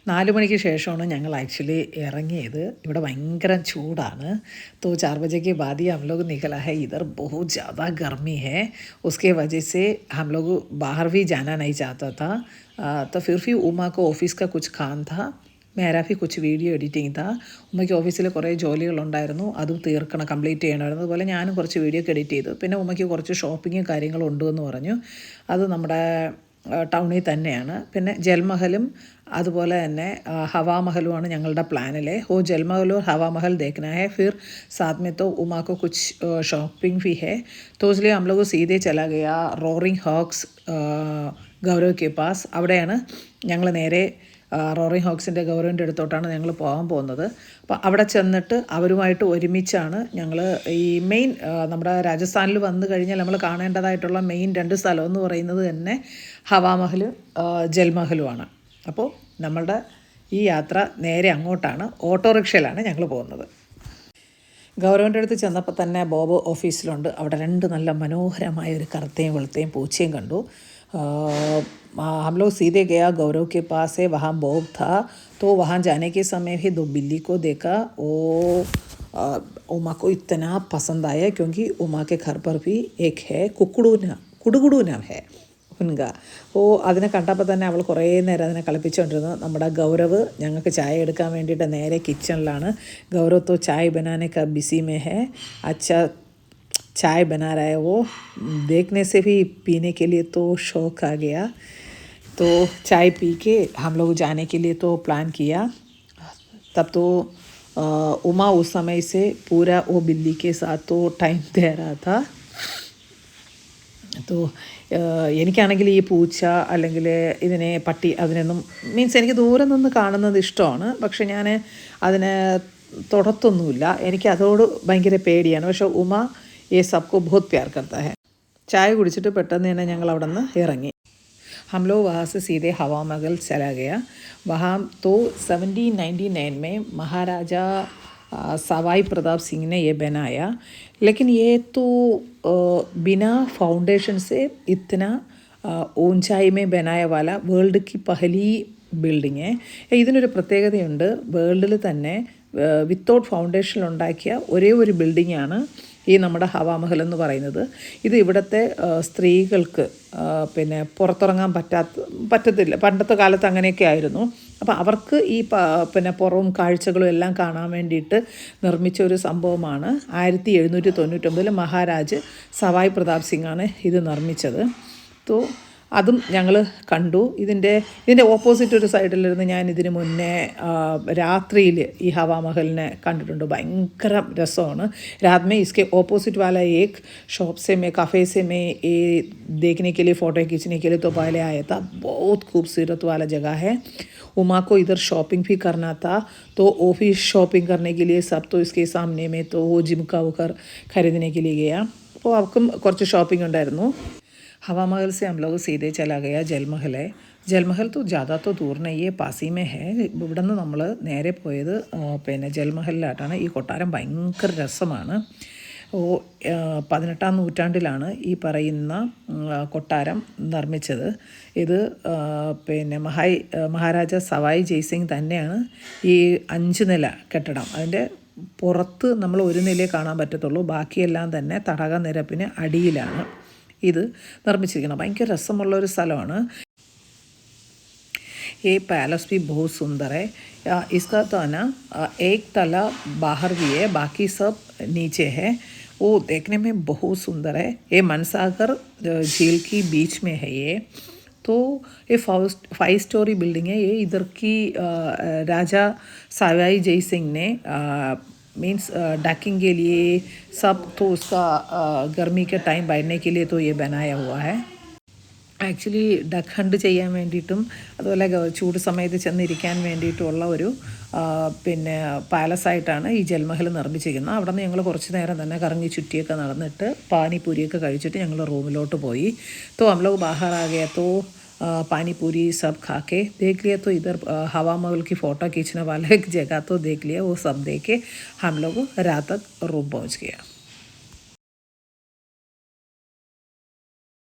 4 മണിക്ക് ശേഷമാണ് ഞങ്ങൾ ആക്ച്വലി ഇറങ്ങിയത്. ഇവിടെ ഭയങ്കര ചൂടാണ്. तो 4 बजे के बाद ही हम लोग निकला है. इधर बहुत ज़्यादा गर्मी है, उसके वजह से हम लोग बाहर भी जाना नहीं चाहता था. तो फिर भी उमा को ऑफिस का कुछ काम था, മേരാ ഫി കുച്ച് വീഡിയോ എഡിറ്റിംഗ് താ. ഉമ്മയ്ക്ക് ഓഫീസിൽ കുറേ ജോലികളുണ്ടായിരുന്നു, അതും തീർക്കണം, കംപ്ലീറ്റ് ചെയ്യണമായിരുന്നു. അതുപോലെ ഞാനും കുറച്ച് വീഡിയോ ഒക്കെ എഡിറ്റ് ചെയ്തു. പിന്നെ ഉമ്മയ്ക്ക് കുറച്ച് ഷോപ്പിങ്ങും കാര്യങ്ങളും ഉണ്ടെന്ന് പറഞ്ഞു. അത് നമ്മുടെ ടൗണിൽ തന്നെയാണ്. പിന്നെ ജൽമഹലും അതുപോലെ തന്നെ ഹവാമഹലുമാണ് ഞങ്ങളുടെ പ്ലാനിലെ. ഓ ജൽമഹൽ और हवा महल देखना है, फिर साथ में तो उमा को कुछ शॉपिंग भी है. तो इसलिए हम लोग सीधे चला गया रोरिंग हॉक्स ഗൗരവ് കെ പാസ്. അവിടെയാണ് ഞങ്ങൾ നേരെ റോറിംഗ് ഹോക്സിൻ്റെ ഗൗരവിൻ്റെ അടുത്തോട്ടാണ് ഞങ്ങൾ പോകാൻ പോകുന്നത്. അപ്പോൾ അവിടെ ചെന്നിട്ട് അവരുമായിട്ട് ഒരുമിച്ചാണ് ഞങ്ങൾ ഈ മെയിൻ നമ്മുടെ രാജസ്ഥാനിൽ വന്നു കഴിഞ്ഞാൽ നമ്മൾ കാണേണ്ടതായിട്ടുള്ള മെയിൻ 2 സ്ഥലം എന്ന് പറയുന്നത് തന്നെ ഹവാമഹൽ ജൽമഹലുമാണ്. അപ്പോൾ നമ്മളുടെ ഈ യാത്ര നേരെ അങ്ങോട്ടാണ്. ഓട്ടോറിക്ഷയിലാണ് ഞങ്ങൾ പോകുന്നത്. ഗൗരവൻ്റെ അടുത്ത് ചെന്നപ്പോൾ തന്നെ ബോബ് ഓഫീസിലുണ്ട്. അവിടെ 2 നല്ല മനോഹരമായ ഒരു കറുത്തയും വെളുത്തയും പൂച്ചയും കണ്ടു. हम लोग सीधे गया गौरव के पास है, वहाँ बॉब था. तो वहाँ जाने के समय भी 2 बिल्ली को देखा. वो उमा को इतना पसंद आया क्योंकि उमा के घर पर भी एक है കുടുകുടു നാം ഹേ ഉൻക. ഓ അതിനെ കണ്ടപ്പോൾ തന്നെ അവൾ കുറേ നേരം അതിനെ കളിപ്പിച്ചുകൊണ്ടിരുന്നു. നമ്മുടെ ഗൗരവ് ഞങ്ങൾക്ക് ചായ എടുക്കാൻ വേണ്ടിയിട്ട് നേരെ കിച്ചണിലാണ്. गौरव तो चाय बनाने का बिजी में है. अच्छा चाय बना रहा है वो, देखने से भी पीने के लिए तो शौक आ गया. तो चाय पी के हम लोग जाने के लिए तो प्लान किया. तब तो उमा उस समय से पूरा वो बिल्ली के साथ तो टाइम दे रहा था. तो എനിക്കാണെങ്കിൽ ഈ പൂച്ച അല്ലെങ്കിൽ ഇതിനെ പട്ടി അതിനൊന്നും മീൻസ് എനിക്ക് ദൂരെ നിന്ന് കാണുന്നത് ഇഷ്ടമാണ്. പക്ഷെ ഞാൻ അതിനെ തൊടത്തൊന്നുമില്ല. എനിക്ക് അതോട് ഭയങ്കര പേടിയാണ്. പക്ഷെ ഉമ ये सबको बहुत प्यार करता है. ചായ കുടിച്ചിട്ട് പെട്ടെന്ന് തന്നെ ഞങ്ങൾ അവിടെ നിന്ന് ഇറങ്ങി. हम लोग वहाँ से सीधे हवा महल चला गया. वहाँ तो 1799 में महाराजा सवाई प्रताप सिंह ने ये बनाया. लेकिन ये तो बिना फाउंडेशन से इतना ऊंचाई में बनाया वाला वर्ल्ड की पहली ബിൽഡിങ്. ഇതിനൊരു പ്രത്യേകതയുണ്ട്. വേൾഡിൽ തന്നെ വിത്തൗട്ട് ഫൗണ്ടേഷനിലുണ്ടാക്കിയ ഒരേ ഒരു ബിൽഡിങ്ങാണ് ഈ നമ്മുടെ ഹവാമഹൽ എന്ന് പറയുന്നത്. ഇത് ഇവിടുത്തെ സ്ത്രീകൾക്ക് പിന്നെ പുറത്തിറങ്ങാൻ പറ്റത്തില്ല. പണ്ടത്തെ കാലത്ത് അങ്ങനെയൊക്കെ ആയിരുന്നു. അപ്പോൾ അവർക്ക് ഈ പിന്നെ പുറവും കാഴ്ചകളും എല്ലാം കാണാൻ വേണ്ടിയിട്ട് നിർമ്മിച്ച ഒരു സംഭവമാണ്. 1799 മഹാരാജ് സവായ് പ്രതാപ് സിംഗാണ് ഇത് നിർമ്മിച്ചത്. തോ അതും ഞങ്ങൾ കണ്ടു. ഇതിൻ്റെ ഓപ്പോസിറ്റ് ഒരു സൈഡിലിരുന്ന് ഞാൻ ഇതിന് മുന്നേ രാത്രിയിൽ ഈ ഹവാമഹലിനെ കണ്ടിട്ടുണ്ട്. ഭയങ്കര രസമാണ്. रात में इसके ऑपोजिट वाला एक शॉप से मैं काफ़े से मैं ये देखने के लिए फ़ोटो खींचने के लिए तो पहले आया था. बहुत खूबसूरत वाला जगह है. उमा को इधर शॉपिंग भी करना था, तो वो भी शॉपिंग करने के लिए सब तो इसके सामने में तो वो जिमका होकर खरीदने के लिए गया. അപ്പോൾ അവർക്കും കുറച്ച് ഷോപ്പിംഗ് ഉണ്ടായിരുന്നു. हवा महल से हम लोग सीधे चला गया जलमहल है. ജൽമഹൽ तो ज़्यादा तो दूर नहीं है, पासी में है. ഇവിടെ നിന്ന് നമ്മൾ നേരെ പോയത് പിന്നെ ജൽമഹലിലായിട്ടാണ്. ഈ കൊട്ടാരം ഭയങ്കര രസമാണ്. 18-ാം നൂറ്റാണ്ടിലാണ് ഈ പറയുന്ന കൊട്ടാരം നിർമ്മിച്ചത്. ഇത് പിന്നെ മഹാരാജ സവായ് ജയ്സിംഗ് തന്നെയാണ് ഈ 5 നില കെട്ടിടം. അതിൻ്റെ പുറത്ത് നമ്മൾ ഒരു നിലയെ കാണാൻ പറ്റത്തുള്ളൂ, ബാക്കിയെല്ലാം തന്നെ തടക നിരപ്പിന് അടിയിലാണ് ഇത് നിർമ്മിച്ചിരിക്കണം. ഭയങ്കര രസമുള്ളൊരു സ്ഥലമാണ്. ये पैलेस भी बहुत सुंदर है. इसका तो ना एक तला बाहर भी है, बाकी सब नीचे है. वो देखने में बहुत सुंदर है. ये मनसागर झील की बीच में है ये. तो ये 5 स्टोरी बिल्डिंग है. ये इधर की राजा सवाई जय सिंह ने मीन्स डकिंग के लिए सब तो उसका गर्मी के टाइम बैठने के लिए तो ये बनाया हुआ है. ആക്ച്വലി ഡക്ക് ഹണ്ട് ചെയ്യാൻ വേണ്ടിയിട്ടും അതുപോലെ ചൂട് സമയത്ത് ചെന്നിരിക്കാൻ വേണ്ടിയിട്ടുള്ള ഒരു പിന്നെ പാലസായിട്ടാണ് ഈ ജൽമഹൽ നിർമ്മിച്ചിരിക്കുന്നത്. അവിടെ നിന്ന് ഞങ്ങൾ കുറച്ച് നേരം തന്നെ കറങ്ങി ചുറ്റിയൊക്കെ നടന്നിട്ട് പാനിപൂരിയൊക്കെ കഴിച്ചിട്ട് ഞങ്ങൾ റൂമിലോട്ട് പോയി. तो हम लोग बाहर आ गए तो पानी पूरी सब खा के देख लिया. तो इधर हवा महल की फ़ोटो खींचने वाला एक जगह तो देख लिया. वो सब देख के हम लोग रात तक रूम पहुँच गया.